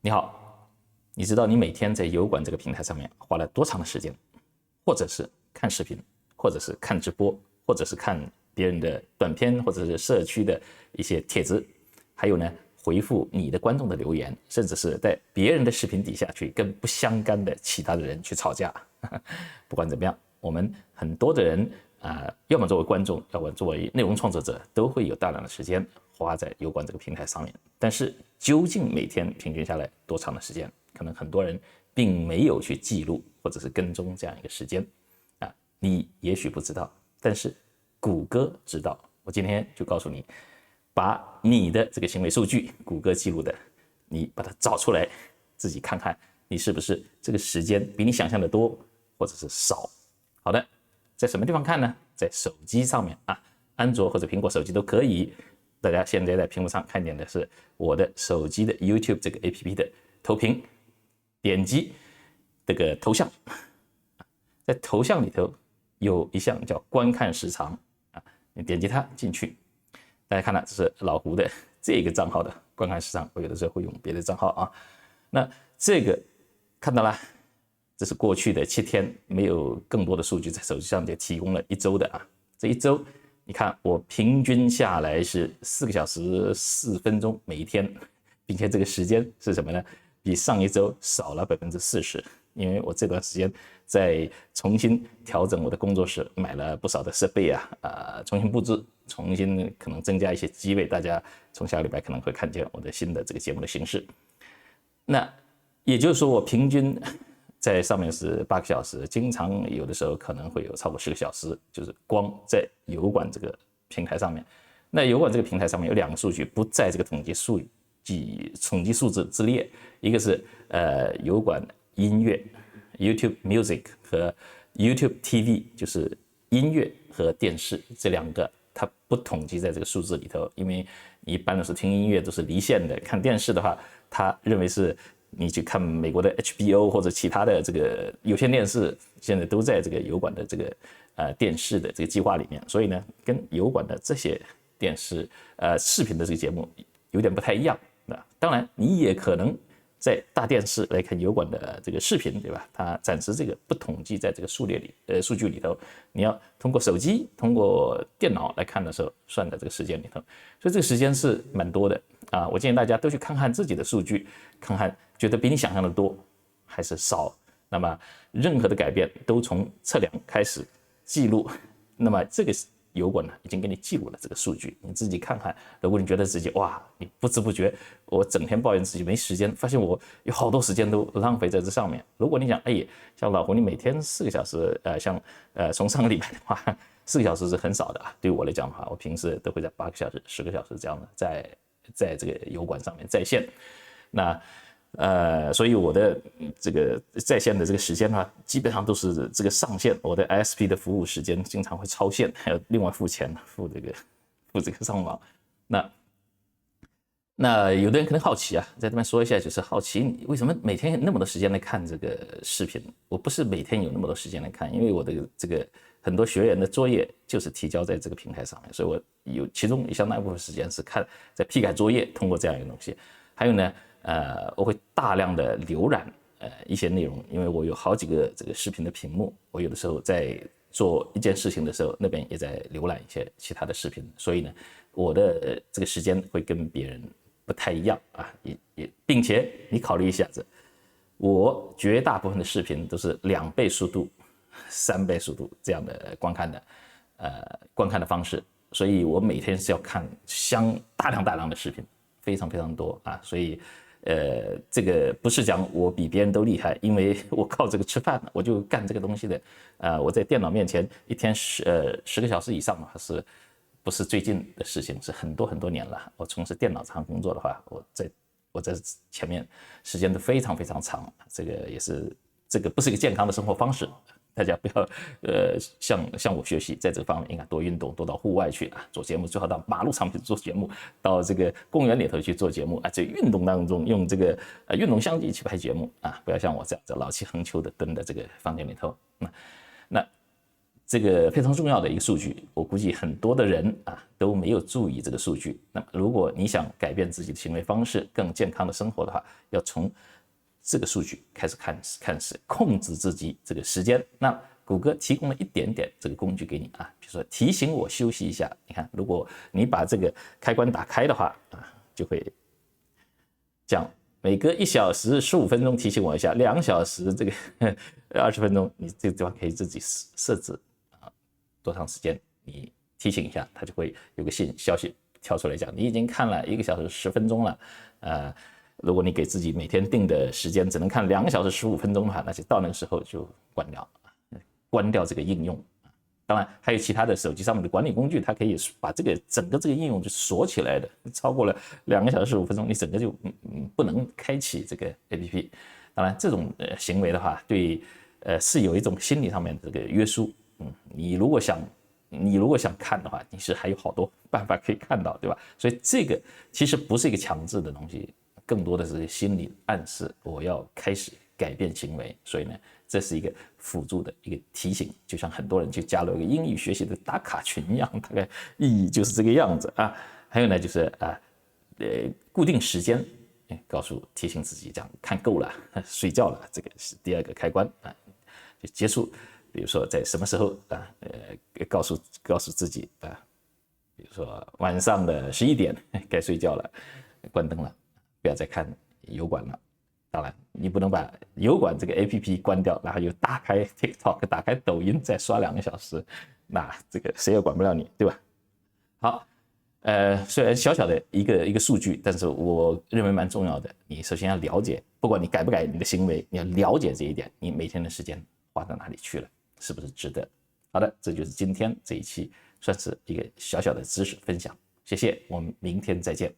你好，你知道你每天在油管这个平台上面花了多长的时间？或者是看视频，或者是看直播，或者是看别人的短片，或者是社区的一些帖子，还有呢，回复你的观众的留言，甚至是在别人的视频底下去跟不相干的其他的人去吵架。不管怎么样，我们很多的人要么作为观众，要么作为内容创作者，都会有大量的时间花在油管这个平台上面。但是究竟每天平均下来多长的时间，可能很多人并没有去记录或者是跟踪这样一个时间你也许不知道，但是谷歌知道。我今天就告诉你，把你的这个行为数据，谷歌记录的，你把它找出来，自己看看你是不是这个时间比你想象的多，或者是少。好的，在什么地方看呢？在手机上面安卓或者苹果手机都可以。大家现在在屏幕上看见的是我的手机的 YouTube 这个 APP 的投屏，点击这个头像，在头像里头有一项叫观看时长你点击它进去，大家看到这是老胡的这个账号的观看时长，我有的时候会用别的账号那这个看到了，这是过去的7天，没有更多的数据，在手机上就提供了1周的这一周你看我平均下来是4个小时4分钟每一天，并且这个时间是什么呢？比上一周少了40%，因为我这段时间在重新调整我的工作室，买了不少的设备重新布置，重新可能增加一些机位，大家从下个礼拜可能会看见我的新的这个节目的形式。那也就是说我平均在上面是8个小时，经常有的时候可能会有超过10个小时，就是光在油管这个平台上面。那油管这个平台上面有2个数据不在这个统计数字之列，一个是油管音乐 YouTube Music 和 YouTube TV， 就是音乐和电视这2个它不统计在这个数字里头，因为一般的是听音乐都是离线的，看电视的话他认为是你去看美国的 HBO 或者其他的这个有线电视，现在都在这个油管的这个电视的这个计划里面，所以呢，跟油管的这些电视视频的这个节目有点不太一样。当然，你也可能在大电视来看油管的这个视频，对吧？它暂时这个不统计在这个数据里头，你要通过手机、通过电脑来看的时候，算在这个时间里头，所以这个时间是蛮多的我建议大家都去看看自己的数据，看看觉得比你想象的多还是少。那么任何的改变都从测量开始记录，那么这个油管呢已经给你记录了这个数据，你自己看看。如果你觉得自己你不知不觉我整天抱怨自己没时间，发现我有好多时间都浪费在这上面。如果你想像老胡你每天4个小时从上个礼拜的话4个小时是很少的对于我来讲的话，我平时都会在8个小时10个小时这样的在这个油管上面在线。那所以我的这个在线的这个时间基本上都是这个上限，我的 ISP 的服务时间经常会超限，还要另外付钱付这个上网。那有的人可能好奇在这边说一下，就是好奇你为什么每天有那么多时间来看这个视频？我不是每天有那么多时间来看，因为我的这个很多学员的作业就是提交在这个平台上面，所以我有其中相当一部分时间是在批改作业，通过这样一个东西。还有呢我会大量的浏览一些内容，因为我有好几个这个视频的屏幕，我有的时候在做一件事情的时候，那边也在浏览一些其他的视频，所以呢，我的这个时间会跟别人不太一样并且你考虑一下子，我绝大部分的视频都是2倍速度、3倍速度这样的观看的方式，所以我每天是要看大量的视频，非常非常多所以这个不是讲我比别人都厉害，因为我靠这个吃饭，我就干这个东西的我在电脑面前一天10个小时以上是不是最近的事情，是很多年了。我从事电脑上工作的话，我在前面时间都非常非常长，这个不是一个健康的生活方式。大家不要向我学习，在这个方面应该多运动，多到户外去做节目，最好到马路上去做节目，到这个公园里头去做节目在运动当中用这个运动相机去拍节目不要像我这样子老气横秋的蹲在这个房间里头。那这个非常重要的一个数据，我估计很多的人都没有注意这个数据。那么如果你想改变自己的行为方式，更健康的生活的话，要从这个数据开始看始，控制自己这个时间。那谷歌提供了一点点这个工具给你比如说提醒我休息一下。你看，如果你把这个开关打开的话就会讲每隔1小时15分钟提醒我一下，2小时这个20分钟，你这个地方可以自己设置多长时间，你提醒一下，它就会有个消息跳出来讲你已经看了1个小时10分钟了。如果你给自己每天定的时间只能看2个小时15分钟的话，那就到那个时候就关掉这个应用。当然还有其他的手机上面的管理工具，它可以把整个这个应用就锁起来的，超过了2个小时15分钟，你整个就不能开启这个 APP。当然这种行为的话，对是有一种心理上面的这个约束。你如果想看的话，你是还有好多办法可以看到，对吧？所以这个其实不是一个强制的东西，更多的是心理暗示，我要开始改变行为。所以呢，这是一个辅助的一个提醒，就像很多人去加入一个英语学习的打卡群一样，大概意义就是这个样子还有呢，就是固定时间，提醒自己这样看够了，睡觉了，这个是第2个开关就结束。比如说在什么时候告诉自己比如说晚上的11点该睡觉了，关灯了，不要再看油管了。当然你不能把油管这个 APP 关掉，然后又打开 TikTok 打开抖音再刷2个小时，那这个谁也管不了你，对吧？好，虽然小小的一个数据，但是我认为蛮重要的。你首先要了解，不管你改不改你的行为，你要了解这一点，你每天的时间花到哪里去了，是不是值得？好的，这就是今天这一期算是一个小小的知识分享，谢谢，我们明天再见。